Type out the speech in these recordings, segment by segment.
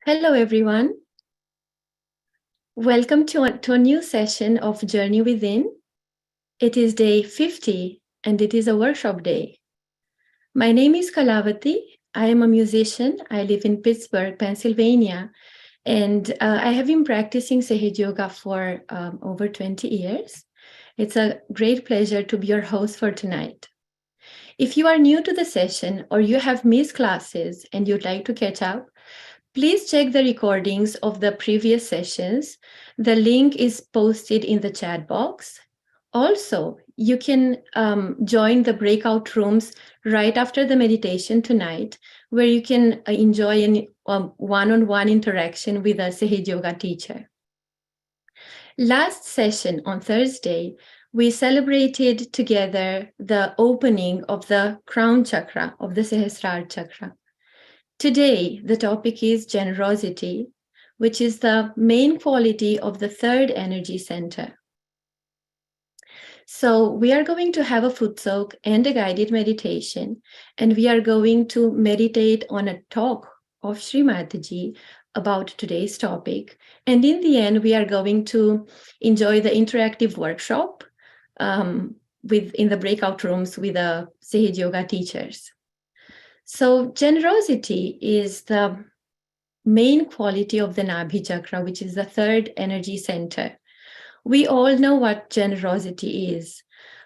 Hello, everyone. Welcome to a new session of Journey Within. It is day 50, and it is a workshop day. My name is Kalawati. I am a musician. I live in Pittsburgh, Pennsylvania, and I have been practicing Sahaja Yoga for over 20 years. It's a great pleasure to be your host for tonight. If you are new to the session or you have missed classes and you'd like to catch up, please check the recordings of the previous sessions. The link is posted in the chat box. Also, you can join the breakout rooms right after the meditation tonight, where you can enjoy a one-on-one interaction with a Sahaja Yoga teacher. Last session on Thursday, we celebrated together the opening of the crown chakra, of the Sahasrara chakra. Today, the topic is generosity, which is the main quality of the third energy center. So we are going to have a Footsoak and a guided meditation, and we are going to meditate on a talk of Shri Mataji about today's topic. And in the end, we are going to enjoy the interactive workshop in the breakout rooms with the Sahaja Yoga teachers. So generosity is the main quality of the Nabhi chakra, which is the third energy center. We all know what generosity is.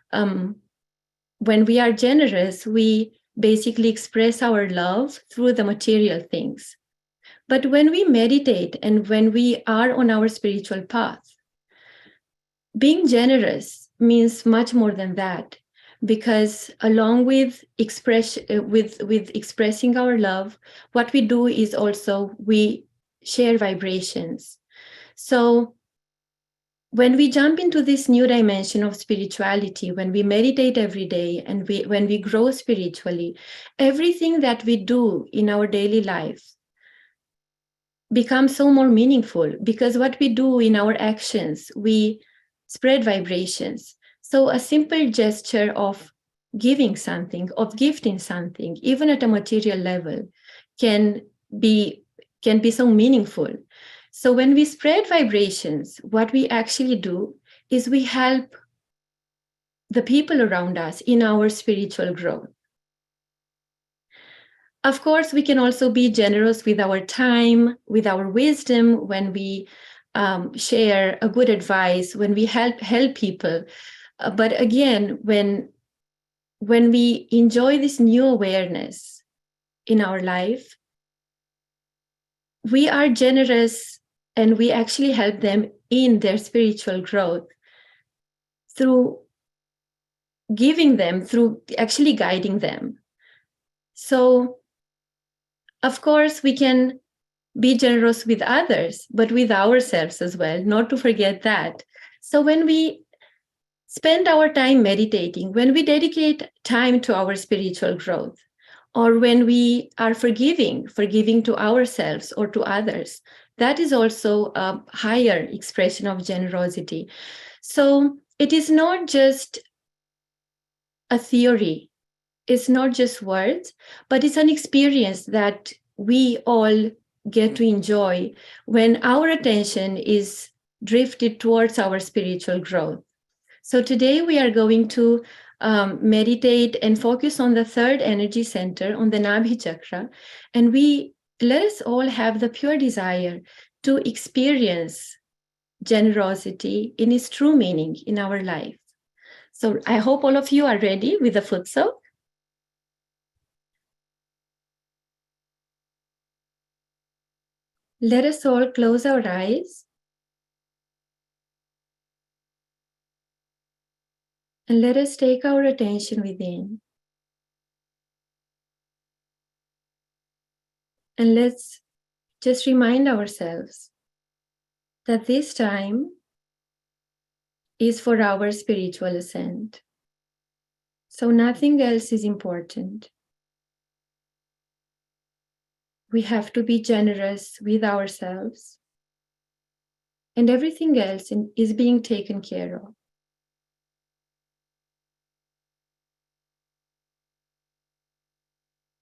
When we are generous, we basically express our love through the material things. But when we meditate and when we are on our spiritual path, being generous means much more than that, because along with expressing our love, what we do is also we share vibrations. So when we jump into this new dimension of spirituality, when we meditate every day and when we grow spiritually, everything that we do in our daily life becomes so more meaningful, because what we do in our actions, we spread vibrations. So a simple gesture of giving something, of gifting something, even at a material level, can be so meaningful. So when we spread vibrations, what we actually do is we help the people around us in our spiritual growth. Of course, we can also be generous with our time, with our wisdom, when we share a good advice, when we help people. But again, when we enjoy this new awareness in our life, we are generous and we actually help them in their spiritual growth through giving them, through actually guiding them. So, of course, we can be generous with others, but with ourselves as well, not to forget that. So when we spend our time meditating, when we dedicate time to our spiritual growth, or when we are forgiving to ourselves or to others, that is also a higher expression of generosity. So it is not just a theory, it's not just words, but it's an experience that we all get to enjoy when our attention is drifted towards our spiritual growth. So today we are going to meditate and focus on the third energy center, on the Nabhi chakra, and let us all have the pure desire to experience generosity in its true meaning in our life. So I hope all of you are ready with the Footsoak. Let us all close our eyes and let us take our attention within. And let's just remind ourselves that this time is for our spiritual ascent. So nothing else is important. We have to be generous with ourselves, and everything else is being taken care of.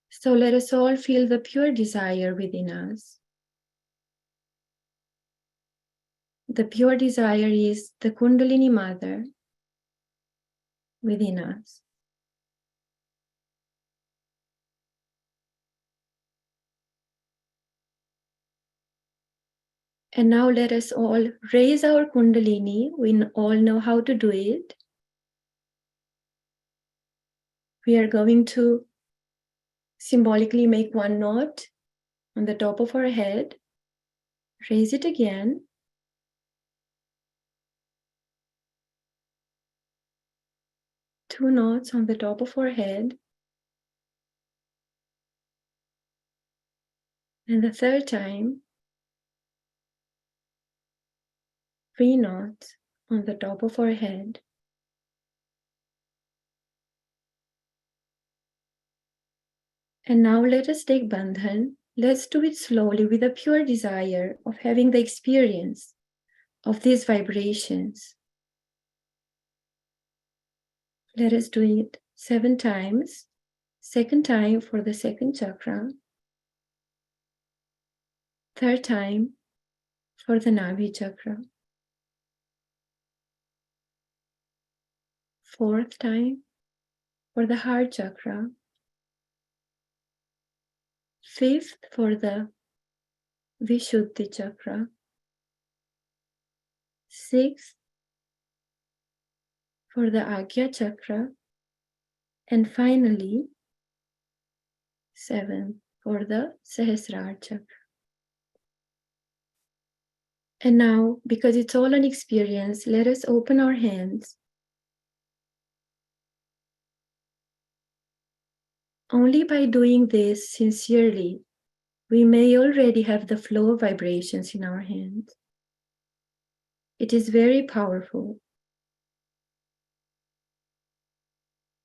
So let us all feel the pure desire within us. The pure desire is the Kundalini Mother within us. And now let us all raise our Kundalini. We all know how to do it. We are going to symbolically make one knot on the top of our head. Raise it again. Two knots on the top of our head. And the third time, 3 knots on the top of our head. And now let us take Bandhan. Let's do it slowly with a pure desire of having the experience of these vibrations. Let us do it 7 times. Second time for the second chakra. Third time for the Nabhi chakra. Fourth time for the heart chakra. Fifth for the Vishuddhi chakra. Sixth for the Agya chakra. And finally, 7th for the Sahasrara chakra. And now, because it's all an experience, let us open our hands. Only by doing this sincerely, we may already have the flow of vibrations in our hands. It is very powerful.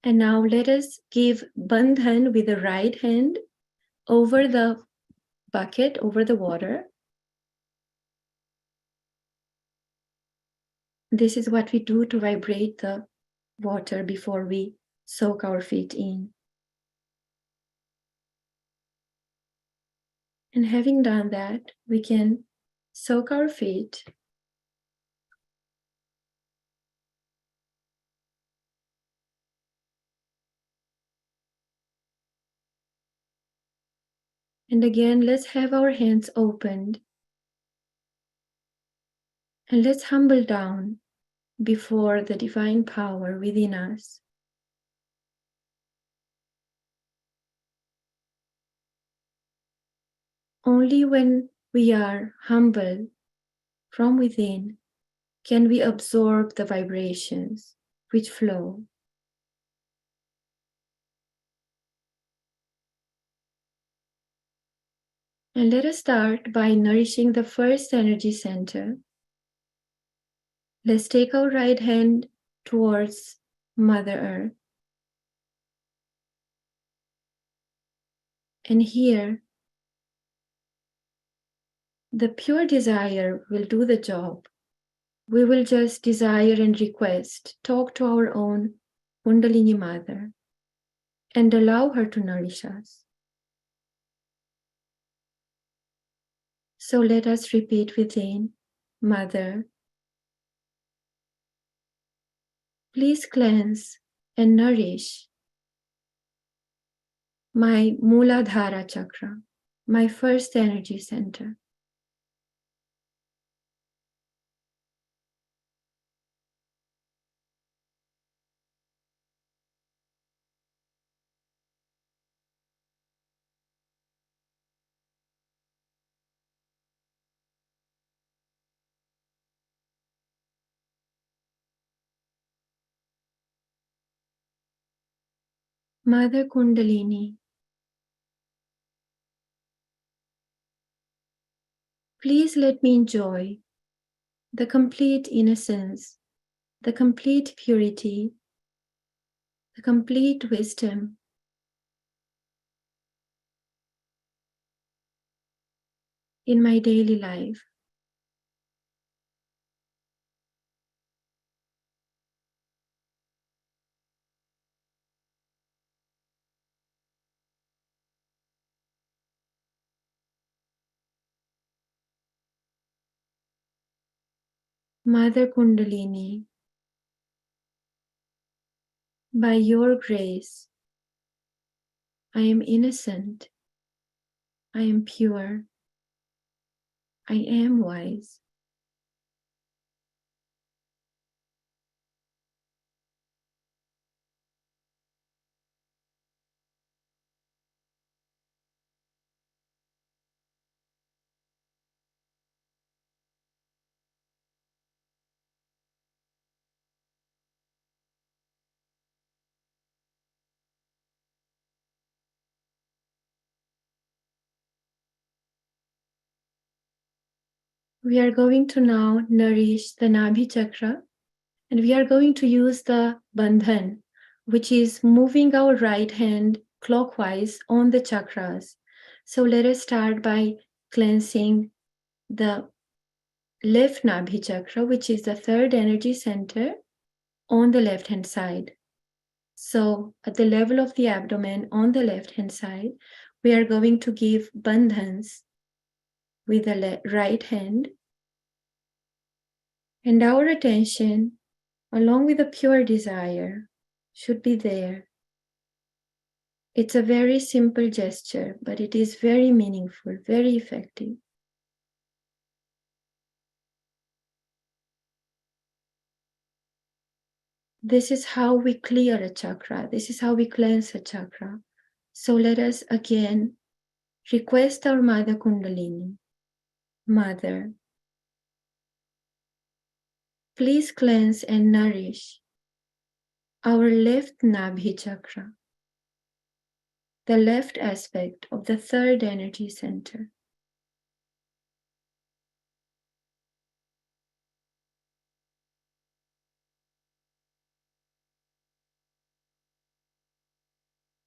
And now let us give Bandhan with the right hand over the bucket, over the water. This is what we do to vibrate the water before we soak our feet in. And having done that, we can soak our feet. And again, let's have our hands opened. And let's humble down before the divine power within us. Only when we are humble from within can we absorb the vibrations which flow. And let us start by nourishing the first energy center. Let's take our right hand towards Mother Earth. And here, the pure desire will do the job. We will just desire and request, talk to our own Kundalini Mother and allow her to nourish us. So let us repeat within, Mother, please cleanse and nourish my Muladhara chakra, my first energy center. Mother Kundalini, please let me enjoy the complete innocence, the complete purity, the complete wisdom in my daily life. Mother Kundalini, by your grace, I am innocent, I am pure, I am wise. We are going to now nourish the Nabhi chakra, and we are going to use the bandhan, which is moving our right hand clockwise on the chakras. So let us start by cleansing the left Nabhi chakra, which is the third energy center on the left hand side. So at the level of the abdomen on the left hand side, we are going to give bandhans with the right hand, and our attention, along with a pure desire, should be there. It's a very simple gesture, but it is very meaningful, very effective. This is how we clear a chakra. This is how we cleanse a chakra. So let us again request our Mother Kundalini. Mother, please cleanse and nourish our left Nabhi chakra, the left aspect of the third energy center.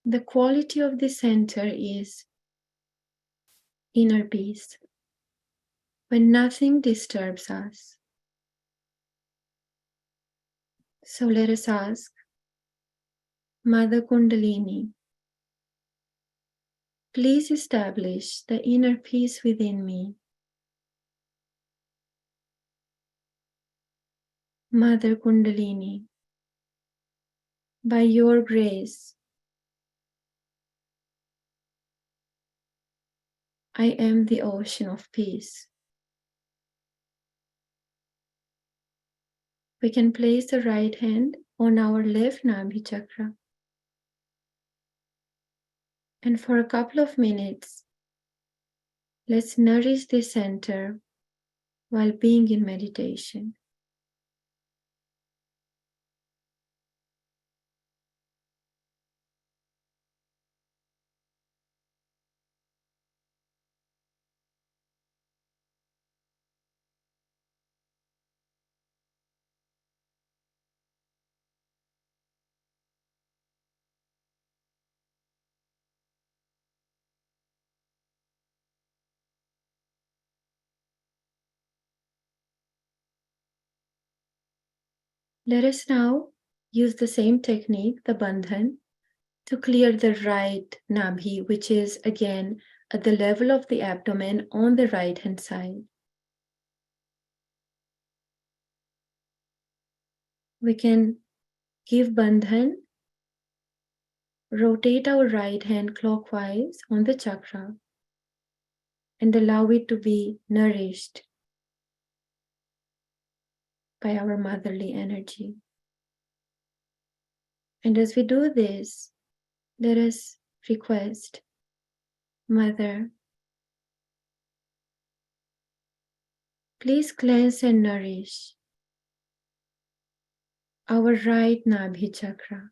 The quality of the center is inner peace, when nothing disturbs us. So let us ask Mother Kundalini, please establish the inner peace within me. Mother Kundalini, by your grace, I am the ocean of peace. We can place the right hand on our left Nabhi chakra. And for a couple of minutes, let's nourish this center while being in meditation. Let us now use the same technique, the bandhan, to clear the right Nabhi, which is again at the level of the abdomen on the right hand side. We can give bandhan, rotate our right hand clockwise on the chakra, and allow it to be nourished by our motherly energy. And as we do this, let us request, Mother, please cleanse and nourish our right Nabhi chakra.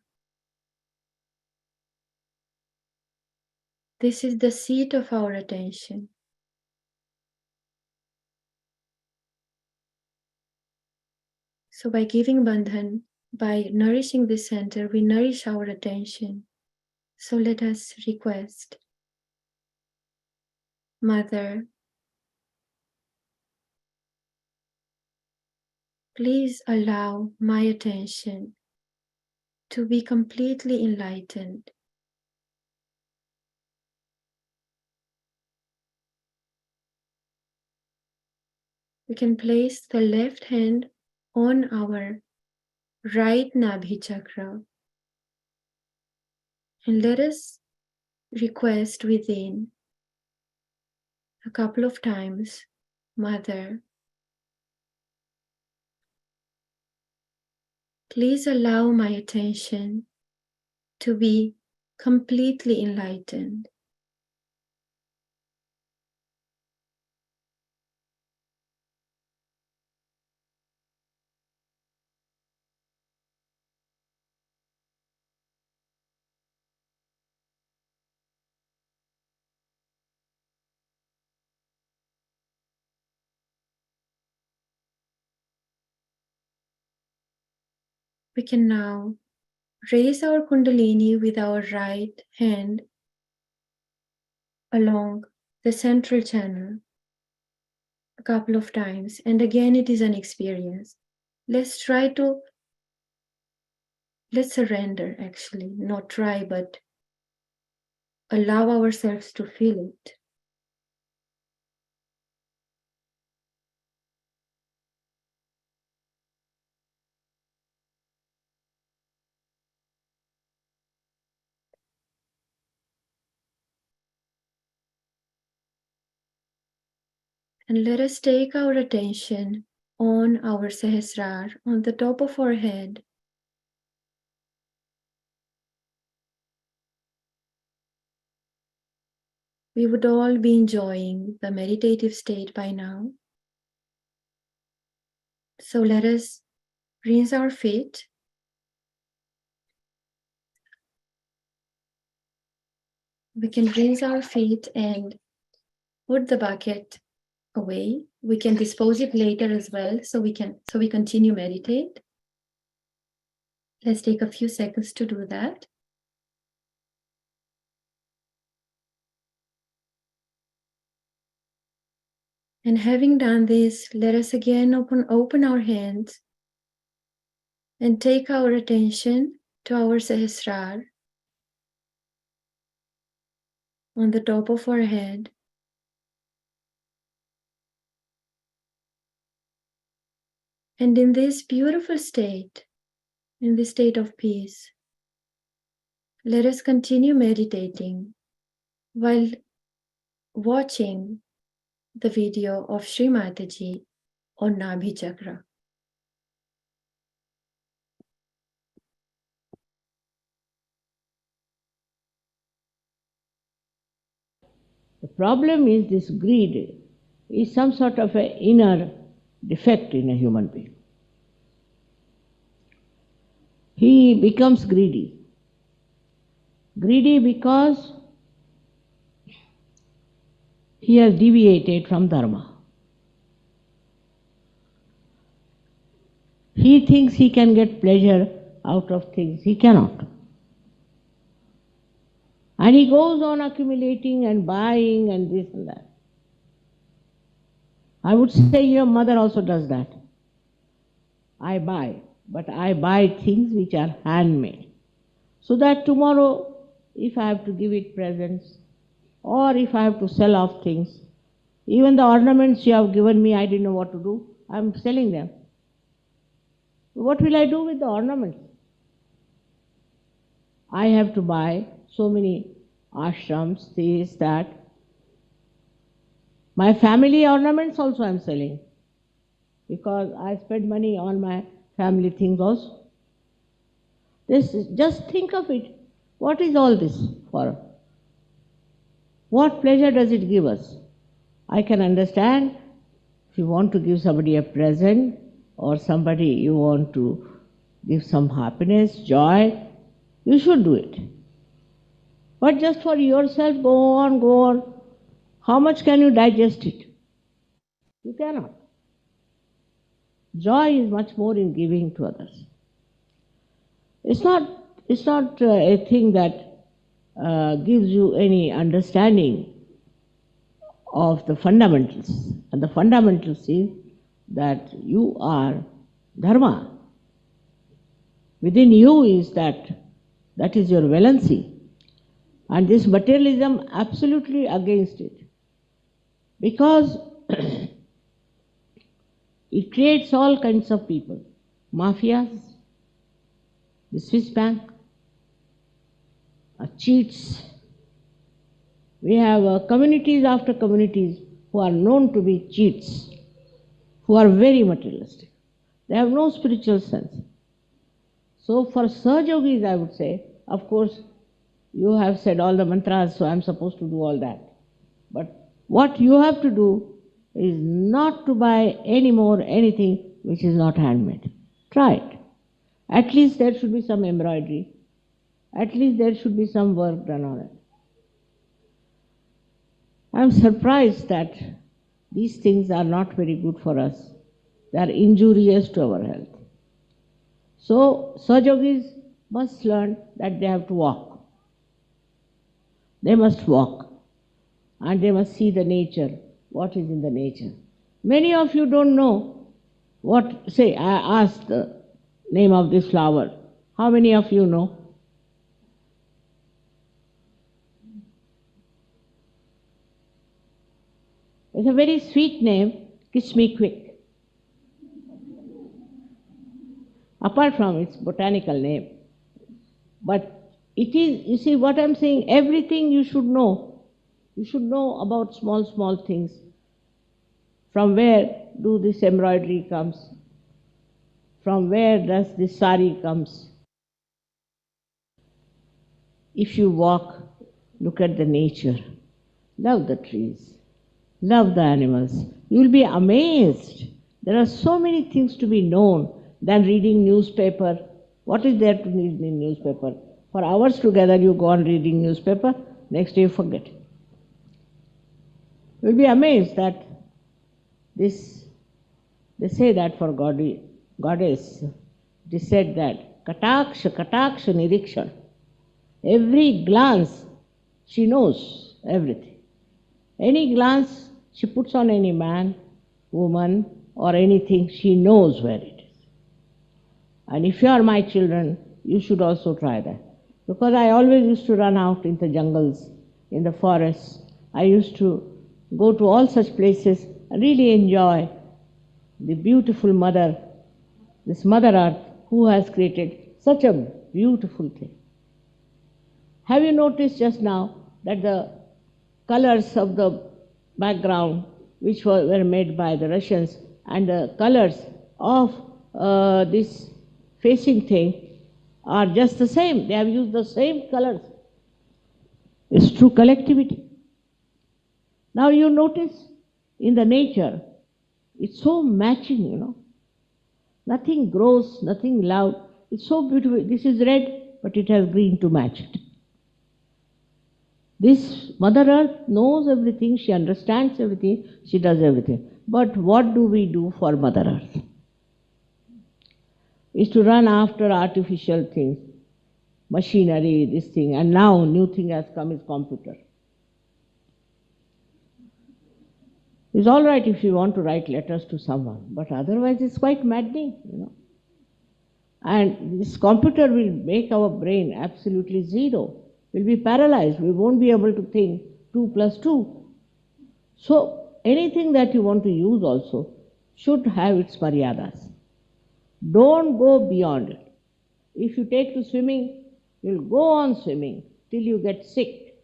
This is the seat of our attention. So by giving bandhan, by nourishing this center, we nourish our attention. So let us request, Mother, please allow my attention to be completely enlightened. We can place the left hand on our right Nabhi chakra, and let us request within a couple of times, Mother, please allow my attention to be completely enlightened. We can now raise our Kundalini with our right hand along the central channel a couple of times. And again, it is an experience. Let's surrender actually, not try, but allow ourselves to feel it. And let us take our attention on our Sahasrar, on the top of our head. We would all be enjoying the meditative state by now. So let us rinse our feet. We can rinse our feet and put the bucket away. We can dispose it later as well, so we continue meditate. Let's take a few seconds to do that. And having done this, let us again open our hands and take our attention to our Sahasrar on the top of our head. And in this beautiful state, in this state of peace, let us continue meditating while watching the video of Shri Mataji on Nabhi chakra. The problem is this greed is some sort of an inner defect in a human being. He becomes greedy. Greedy because he has deviated from dharma. He thinks he can get pleasure out of things. He cannot. And he goes on accumulating and buying and this and that. I would say your mother also does that. I buy, but I buy things which are handmade. So that tomorrow, if I have to give it presents, or if I have to sell off things, even the ornaments you have given me, I didn't know what to do. I'm selling them. What will I do with the ornaments? I have to buy so many ashrams, this, that. My family ornaments also I'm selling because I spend money on my family things also. Just think of it. What is all this for? What pleasure does it give us? I can understand if you want to give somebody a present or somebody you want to give some happiness, joy, you should do it. But just for yourself, go on. How much can you digest it? You cannot. Joy is much more in giving to others. It's not a thing that gives you any understanding of the fundamentals. And the fundamentals is that you are dharma. Within you is that is your valency. And this materialism absolutely against it. Because it creates all kinds of people. Mafias, the Swiss bank, cheats. We have communities after communities who are known to be cheats, who are very materialistic. They have no spiritual sense. So for Sahaja Yogis, I would say, of course, you have said all the mantras, so I am supposed to do all that. But what you have to do is not to buy any more anything which is not handmade. Try it. At least there should be some embroidery. At least there should be some work done on it. I am surprised that these things are not very good for us. They are injurious to our health. So, Sahaja Yogis must learn that they have to walk. They must walk. And they must see the nature, what is in the nature. Many of you don't know what, say, I asked the name of this flower. How many of you know? It's a very sweet name, Kiss Me Quick. Apart from its botanical name. But it is, you see what I'm saying, everything you should know. You should know about small things. From where do this embroidery comes? From where does this sari comes? If you walk, look at the nature. Love the trees. Love the animals. You will be amazed. There are so many things to be known than reading newspaper. What is there to read in newspaper? For hours together you go on reading newspaper, next day you forget. You will be amazed that this, they say that for goddess, it is said that kataksha nirikshan. Every glance, she knows everything. Any glance she puts on any man, woman, or anything, she knows where it is. And if you are my children, you should also try that. Because I always used to run out in the jungles, in the forests. I used to go to all such places and really enjoy the beautiful mother, this Mother Earth, who has created such a beautiful thing. Have you noticed just now that the colors of the background, which were made by the Russians, and the colors of this facing thing are just the same. They have used the same colors. It's true collectivity. Now you notice in the nature, it's so matching, you know. Nothing grows, nothing loud. It's so beautiful. This is red, but it has green to match it. This Mother Earth knows everything, she understands everything, she does everything. But what do we do for Mother Earth? Is to run after artificial things, machinery, this thing, and now new thing has come is computer. It's all right if you want to write letters to someone, but otherwise it's quite maddening, you know. And this computer will make our brain absolutely zero. We'll be paralyzed. We won't be able to think 2 plus 2. So anything that you want to use also should have its maryadas. Don't go beyond it. If you take to swimming, you'll go on swimming till you get sick.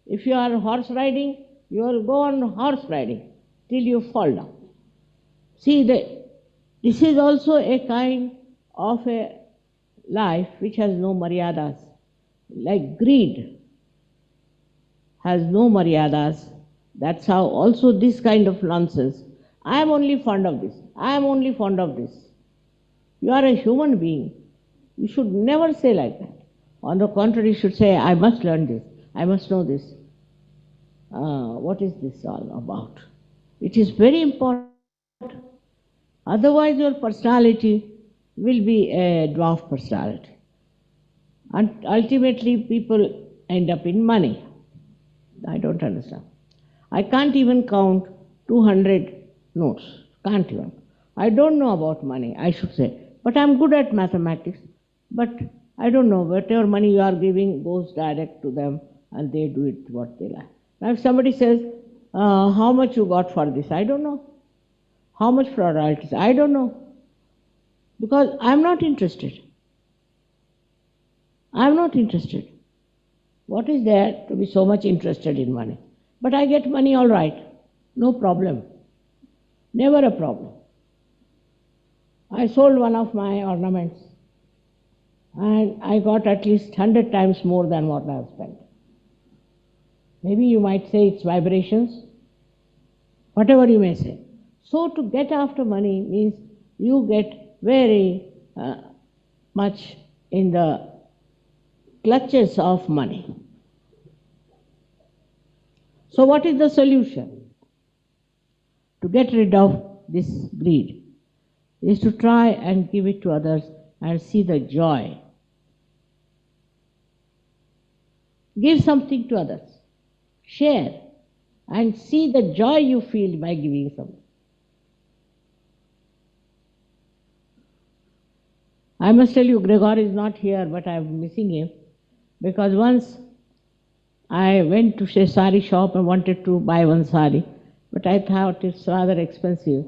If you are horse riding, you will go on horse riding till you fall down. See, this is also a kind of a life which has no maryadas. Like greed has no maryadas. That's how also this kind of nonsense. I am only fond of this. I am only fond of this. You are a human being. You should never say like that. On the contrary, you should say, I must learn this. I must know this. What is this all about? It is very important. Otherwise, your personality will be a dwarf personality. And ultimately, people end up in money. I don't understand. I can't even count 200 notes. Can't even. I don't know about money, I should say. But I'm good at mathematics. But I don't know, whatever money you are giving goes direct to them and they do it what they like. Now if somebody says, how much you got for this? I don't know. How much for royalties? I don't know. Because I'm not interested. I'm not interested. What is there to be so much interested in money? But I get money all right. No problem. Never a problem. I sold one of my ornaments and I got at least 100 times more than what I have spent. Maybe you might say it's vibrations, whatever you may say. So to get after money means you get very much in the clutches of money. So what is the solution? To get rid of this greed is to try and give it to others and see the joy. Give something to others. Share and see the joy you feel by giving something. I must tell you, Gregor is not here, but I am missing him because once I went to a sari shop and wanted to buy one sari, but I thought it's rather expensive.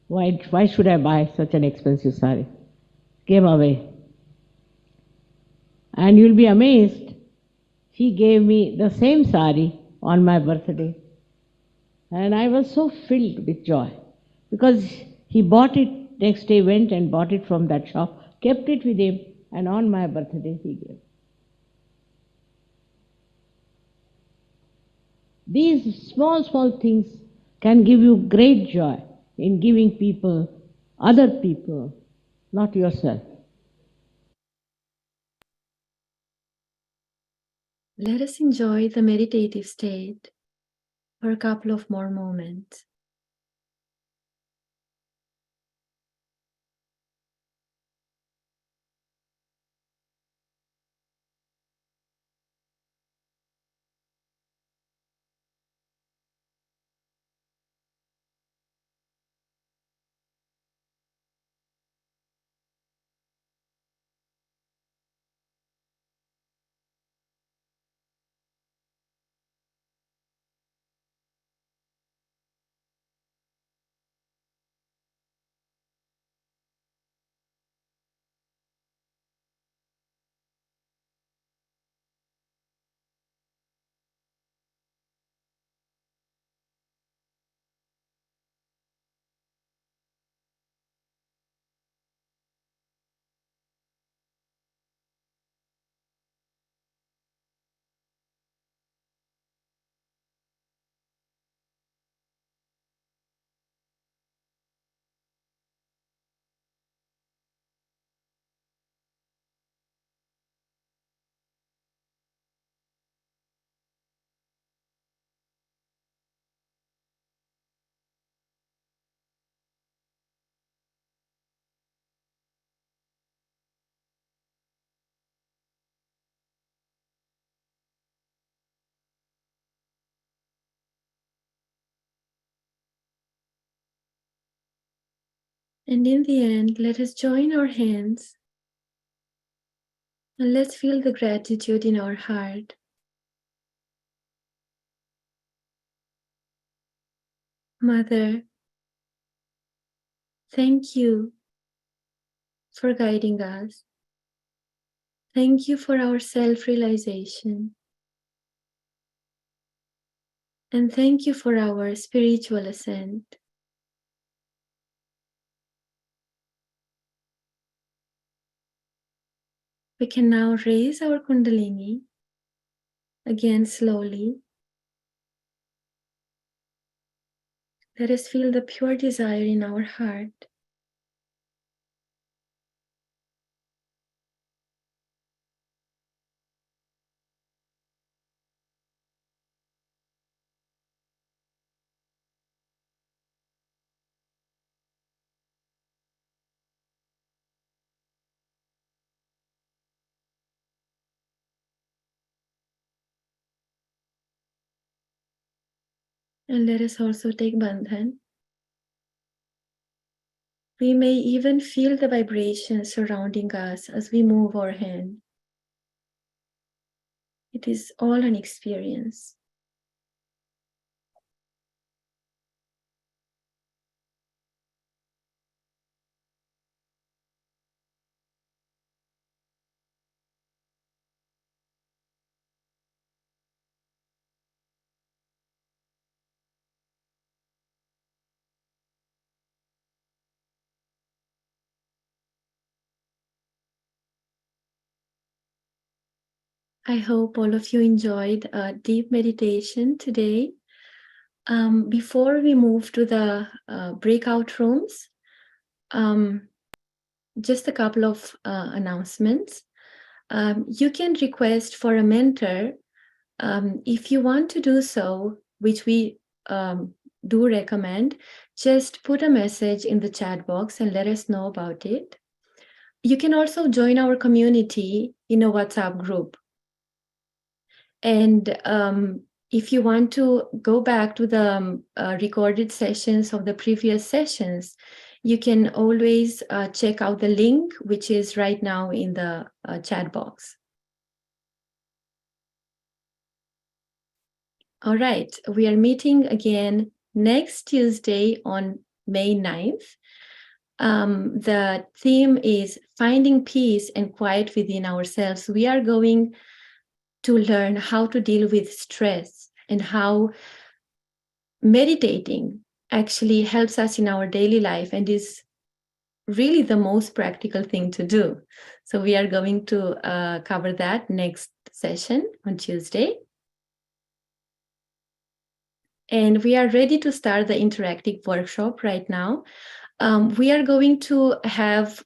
Why should I buy such an expensive sari? Came away. And you'll be amazed, he gave me the same sari on my birthday. And I was so filled with joy because he bought it next day, went and bought it from that shop, kept it with him, and on my birthday he gave. These small, small things can give you great joy in giving people, other people, not yourself. Let us enjoy the meditative state for a couple of more moments. And in the end, let us join our hands and let's feel the gratitude in our heart. Mother, thank you for guiding us. Thank you for our self-realization. And thank you for our spiritual ascent. We can now raise our Kundalini again slowly. Let us feel the pure desire in our heart. And let us also take Bandhan. We may even feel the vibration surrounding us as we move our hand. It is all an experience. I hope all of you enjoyed a deep meditation today. Before we move to the breakout rooms, just a couple of announcements. You can request for a mentor if you want to do so, which we do recommend. Just put a message in the chat box and let us know about it. You can also join our community in a WhatsApp group. And if you want to go back to the recorded sessions of the previous sessions, you can always check out the link, which is right now in the chat box. All right, we are meeting again next Tuesday on May 9th. The theme is finding peace and quiet within ourselves. We are going to learn how to deal with stress and how meditating actually helps us in our daily life and is really the most practical thing to do. So we are going to cover that next session on Tuesday. And we are ready to start the interactive workshop right now. We are going to have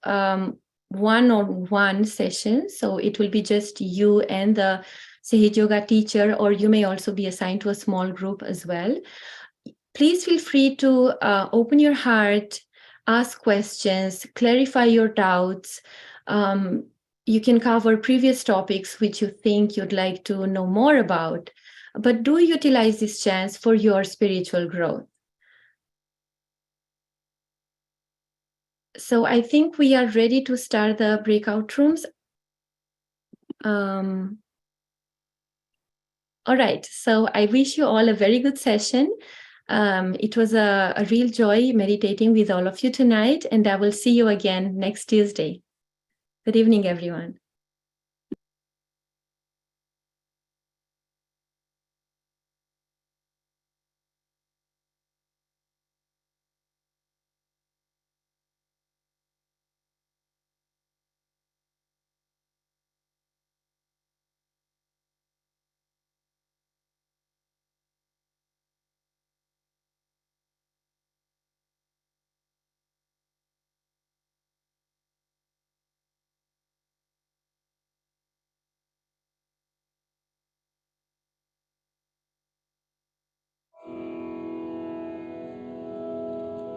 one-on-one session. So it will be just you and the Sahaja Yoga teacher, or you may also be assigned to a small group as well. Please feel free to open your heart, ask questions, clarify your doubts. You can cover previous topics which you think you'd like to know more about, but do utilize this chance for your spiritual growth. So I think we are ready to start the breakout rooms. All right, so I wish you all a very good session. It was a real joy meditating with all of you tonight, and I will see you again next Tuesday. Good evening, everyone.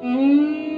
Mm-hmm.